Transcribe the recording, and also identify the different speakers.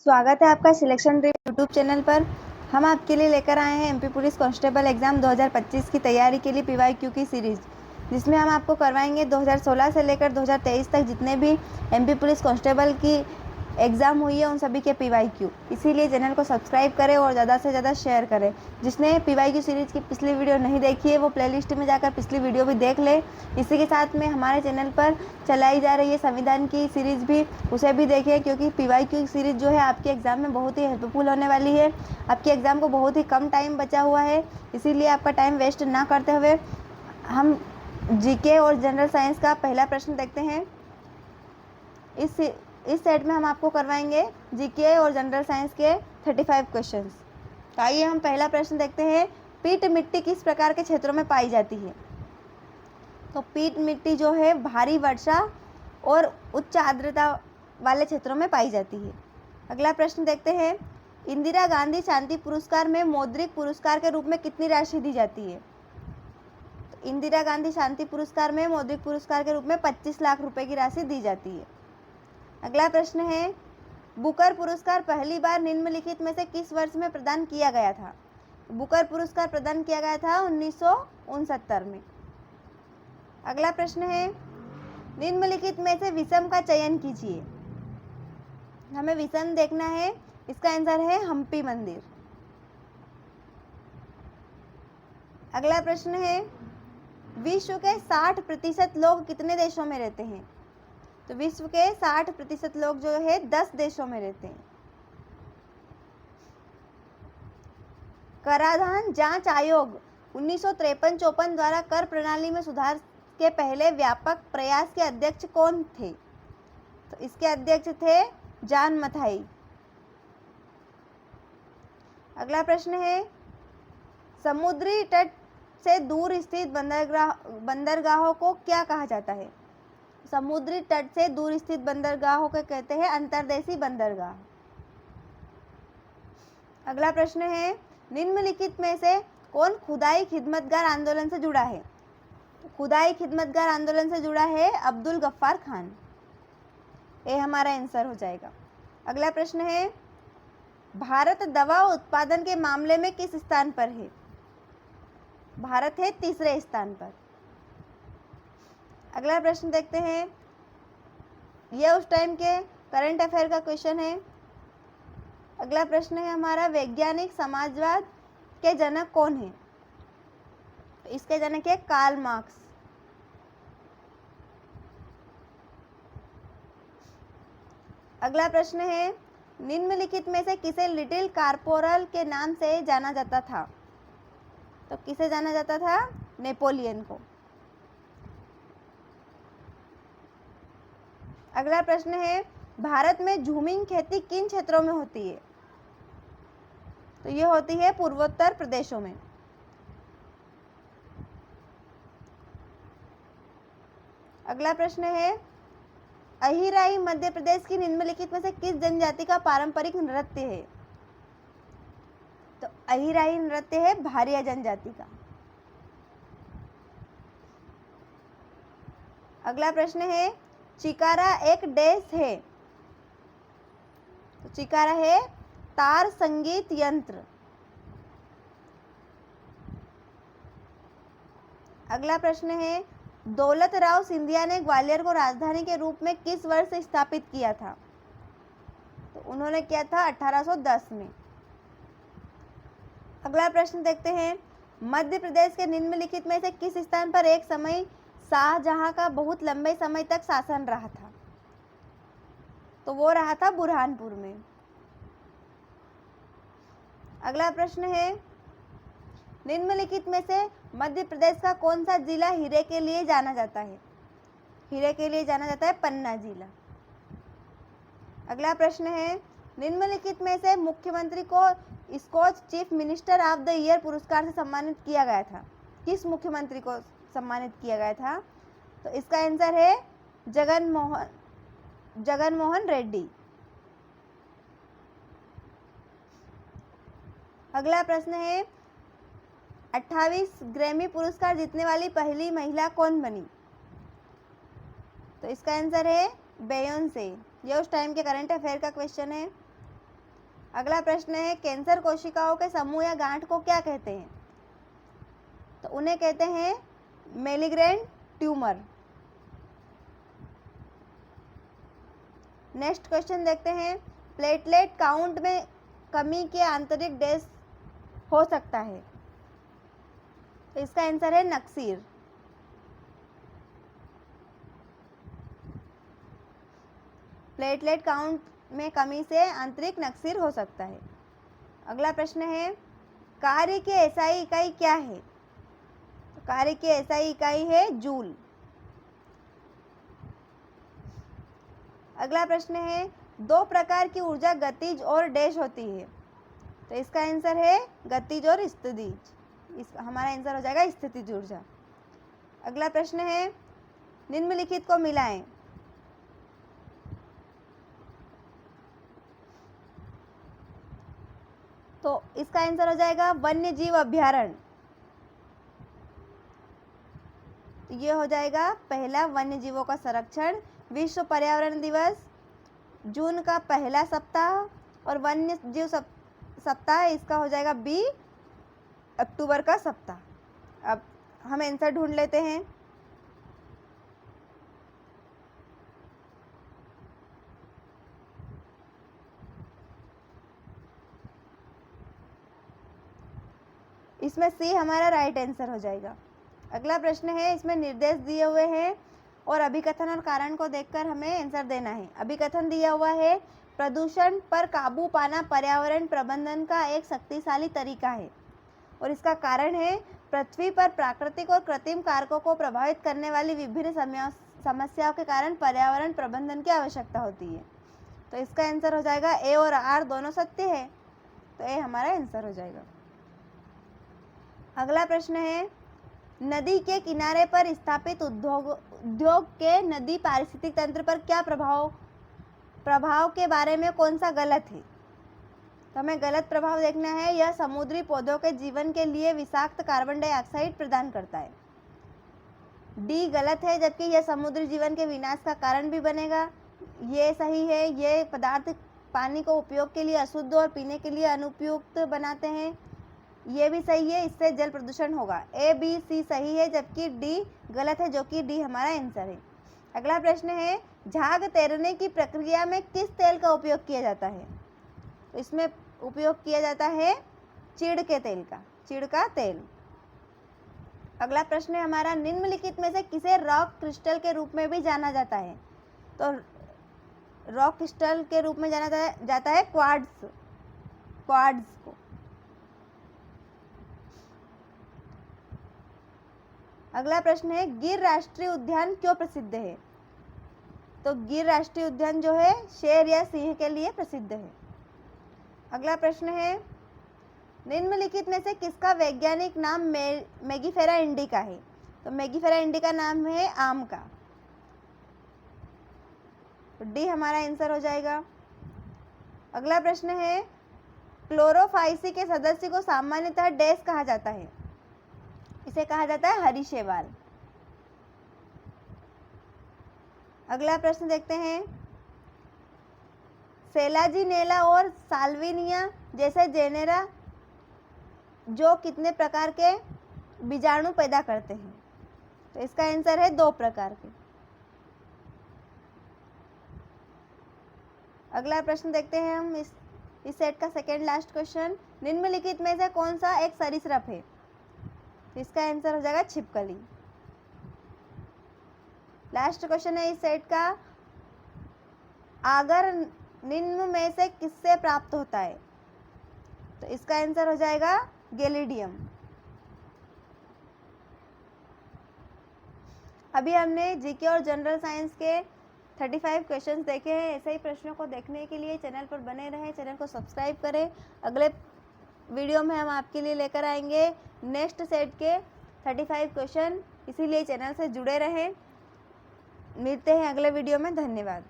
Speaker 1: स्वागत है आपका सिलेक्शन ड्रीम यूट्यूब चैनल पर। हम आपके लिए लेकर आए हैं एमपी पुलिस कांस्टेबल एग्जाम 2025 की तैयारी के लिए पीवाईक्यू की सीरीज, जिसमें हम आपको करवाएंगे 2016 से लेकर 2023 तक जितने भी एमपी पुलिस कांस्टेबल की एग्ज़ाम हुई है उन सभी के पीवाईक्यू। इसीलिए चैनल को सब्सक्राइब करें और ज़्यादा से ज़्यादा शेयर करें। जिसने पीवाईक्यू सीरीज़ की पिछली वीडियो नहीं देखी है वो प्लेलिस्ट में जाकर पिछली वीडियो भी देख ले। इसी के साथ में हमारे चैनल पर चलाई जा रही है संविधान की सीरीज़ भी, उसे भी देखें, क्योंकि पीवाईक्यू सीरीज़ जो है आपके एग्ज़ाम में बहुत ही हेल्पफुल होने वाली है। आपके एग्ज़ाम को बहुत ही कम टाइम बचा हुआ है, इसीलिए आपका टाइम वेस्ट ना करते हुए हम जीके और जनरल साइंस का पहला प्रश्न देखते हैं। इस सेट में हम आपको करवाएंगे जीके और जनरल साइंस के 35 क्वेश्चंस। तो आइए हम पहला प्रश्न देखते हैं। पीट मिट्टी किस प्रकार के क्षेत्रों में पाई जाती है? तो पीट मिट्टी जो है भारी वर्षा और उच्च आर्द्रता वाले क्षेत्रों में पाई जाती है। अगला प्रश्न देखते हैं। इंदिरा गांधी शांति पुरस्कार में मौद्रिक पुरस्कार के रूप में कितनी राशि दी जाती है? तो इंदिरा गांधी शांति पुरस्कार में मौद्रिक पुरस्कार के रूप में 25 लाख रुपए की राशि दी जाती है। अगला प्रश्न है। बुकर पुरस्कार पहली बार निम्नलिखित में से किस वर्ष में प्रदान किया गया था? बुकर पुरस्कार प्रदान किया गया था 1969 में। अगला प्रश्न है। निम्नलिखित में से विषम का चयन कीजिए। हमें विषम देखना है, इसका आंसर है हम्पी मंदिर। अगला प्रश्न है। विश्व के 60% लोग कितने देशों में रहते हैं? तो विश्व के 60% लोग जो है 10 देशों में रहते हैं। कराधान जांच आयोग 1953-54 द्वारा कर प्रणाली में सुधार के पहले व्यापक प्रयास के अध्यक्ष कौन थे? तो इसके अध्यक्ष थे जॉन मथाई। अगला प्रश्न है। समुद्री तट से दूर स्थित बंदरगाहों को क्या कहा जाता है? समुद्री तट से दूर स्थित बंदरगाहों को कहते हैं अंतर्देशीय बंदरगाह। अगला प्रश्न है। निम्नलिखित में से कौन खुदाई खिदमतगार आंदोलन से जुड़ा है? खुदाई खिदमतगार आंदोलन से जुड़ा है अब्दुल गफ्फार खान। ये हमारा आंसर हो जाएगा। अगला प्रश्न है। भारत दवा उत्पादन के मामले में किस स्थान पर है? भारत है तीसरे स्थान पर। अगला प्रश्न देखते हैं। यह उस टाइम के करंट अफेयर का क्वेश्चन है। अगला प्रश्न है हमारा। वैज्ञानिक समाजवाद के जनक कौन है? इसके जनक है कार्ल मार्क्स। अगला प्रश्न है। निम्नलिखित में से किसे लिटिल कॉर्पोरल के नाम से जाना जाता था? तो किसे जाना जाता था? नेपोलियन को। अगला प्रश्न है। भारत में झूमिंग खेती किन क्षेत्रों में होती है? तो ये होती है पूर्वोत्तर प्रदेशों में। अगला प्रश्न है। अहिराई मध्य प्रदेश की निम्नलिखित में से किस जनजाति का पारंपरिक नृत्य है? तो अहिराई नृत्य है भारिया जनजाति का। अगला प्रश्न है। चिकारा एक डैश है? तो चिकारा है तार संगीत यंत्र। अगला प्रश्न है। दौलत राव सिंधिया ने ग्वालियर को राजधानी के रूप में किस वर्ष स्थापित किया था? तो उन्होंने किया था 1810 में। अगला प्रश्न देखते हैं। मध्य प्रदेश के निम्नलिखित में से किस स्थान पर एक समय शाहजहां का बहुत लंबे समय तक शासन रहा था? तो वो रहा था बुरहानपुर में। अगला प्रश्न है। निम्नलिखित में से मध्य प्रदेश का कौन सा जिला हीरे के लिए जाना जाता है? हीरे के लिए जाना जाता है पन्ना जिला। अगला प्रश्न है। निम्नलिखित में से मुख्यमंत्री को Skoch chief minister of the year पुरस्कार से सम्मानित किया गया था? किस मुख्यमंत्री को सम्मानित किया गया था? तो इसका आंसर है जगन मोहन रेड्डी। अगला प्रश्न है। 28 ग्रैमी पुरस्कार जीतने वाली पहली महिला कौन बनी? तो इसका आंसर है बेयोंसे। ये उस टाइम के करंट अफेयर का क्वेश्चन है। अगला प्रश्न है कैंसर कोशिकाओं के समूह या गांठ को क्या कहते हैं? तो उन्हें कहते हैं मेलिग्रेंट ट्यूमर। नेक्स्ट क्वेश्चन देखते हैं, प्लेटलेट काउंट में कमी के आंतरिक डैश हो सकता है? तो इसका आंसर है नक्सीर। प्लेटलेट काउंट में कमी से आंतरिक नक्सीर हो सकता है। अगला प्रश्न है कार्य की एसआई इकाई क्या है? तो कार्य की एसआई इकाई है जूल। अगला प्रश्न है दो प्रकार की ऊर्जा गतिज और डैश होती है? तो इसका आंसर है गतिज और स्थितिज। इस हमारा आंसर हो जाएगा स्थितिज ऊर्जा। अगला प्रश्न है निम्नलिखित को मिलाएं। तो इसका आंसर हो जाएगा वन्य जीव अभ्यारण्य। तो ये हो जाएगा पहला वन्य जीवों का संरक्षण, विश्व पर्यावरण दिवस, जून का पहला सप्ताह, और वन्य जीव सप्ताह इसका हो जाएगा बी, अक्टूबर का सप्ताह। अब हम आंसर ढूंढ लेते हैं। इसमें सी हमारा राइट आंसर हो जाएगा। अगला प्रश्न है, इसमें निर्देश दिए हुए हैं और अभिकथन और कारण को देखकर हमें आंसर देना है। अभिकथन दिया हुआ है प्रदूषण पर काबू पाना पर्यावरण प्रबंधन का एक शक्तिशाली तरीका है, और इसका कारण है पृथ्वी पर प्राकृतिक और कृत्रिम कारकों को प्रभावित करने वाली विभिन्न समस्याओं के कारण पर्यावरण प्रबंधन की आवश्यकता होती है। तो इसका आंसर हो जाएगा ए और आर दोनों सत्य है, तो ए हमारा आंसर हो जाएगा। अगला प्रश्न है नदी के किनारे पर स्थापित उद्योग के नदी पारिस्थितिक तंत्र पर क्या प्रभाव के बारे में कौन सा गलत है? तो हमें गलत प्रभाव देखना है। यह समुद्री पौधों के जीवन के लिए विषाक्त कार्बन डाइऑक्साइड प्रदान करता है। डी गलत है, जबकि यह समुद्री जीवन के विनाश का कारण भी बनेगा। ये सही है, ये पदार्थ पानी को उपयोग के लिए अशुद्ध और पीने के लिए अनुपयुक्त बनाते हैं। ये भी सही है, इससे जल प्रदूषण होगा। ए बी सी सही है, जबकि डी गलत है, जो कि डी हमारा आंसर है। अगला प्रश्न है झाग तैरने की प्रक्रिया में किस तेल का उपयोग किया जाता है? तो इसमें उपयोग किया जाता है चिड़ के तेल का, चिड़ का तेल। अगला प्रश्न है हमारा निम्नलिखित में से किसे रॉक क्रिस्टल के रूप में भी जाना जाता है? तो रॉक क्रिस्टल के रूप में जाना जाता है क्वार्ट्ज को। अगला प्रश्न है गिर राष्ट्रीय उद्यान क्यों प्रसिद्ध है? तो गिर राष्ट्रीय उद्यान जो है शेर या सिंह के लिए प्रसिद्ध है। अगला प्रश्न है निम्नलिखित में से किसका वैज्ञानिक नाम मेगिफेरा इंडिका है? तो मेगिफेरा इंडिका नाम है आम का, तो डी हमारा आंसर हो जाएगा। अगला प्रश्न है क्लोरोफाइसी के सदस्य को सामान्यतः डैश कहा जाता है? इसे कहा जाता है हरी शैवाल। अगला प्रश्न देखते हैं सेलाजिनेला और साल्विनिया जैसे जेनेरा जो कितने प्रकार के बीजाणु पैदा करते हैं? तो इसका आंसर है 2 प्रकार के। अगला प्रश्न देखते हैं हम इस सेट का सेकेंड लास्ट क्वेश्चन, निम्नलिखित में से कौन सा एक सरीसृप है? तो इसका आंसर हो जाएगा छिपकली। लास्ट क्वेश्चन है इस सेट का, आगर निम्न में से किससे प्राप्त होता है? तो इसका आंसर हो जाएगा गैलिडियम। अभी हमने जीके और जनरल साइंस के 35 क्वेश्चंस देखे हैं। ऐसे ही प्रश्नों को देखने के लिए चैनल पर बने रहें, चैनल को सब्सक्राइब करें। अगले वीडियो में हम आपके लिए लेकर आएंगे नेक्स्ट सेट के 35 क्वेश्चन, इसीलिए चैनल से जुड़े रहें। मिलते हैं अगले वीडियो में। धन्यवाद।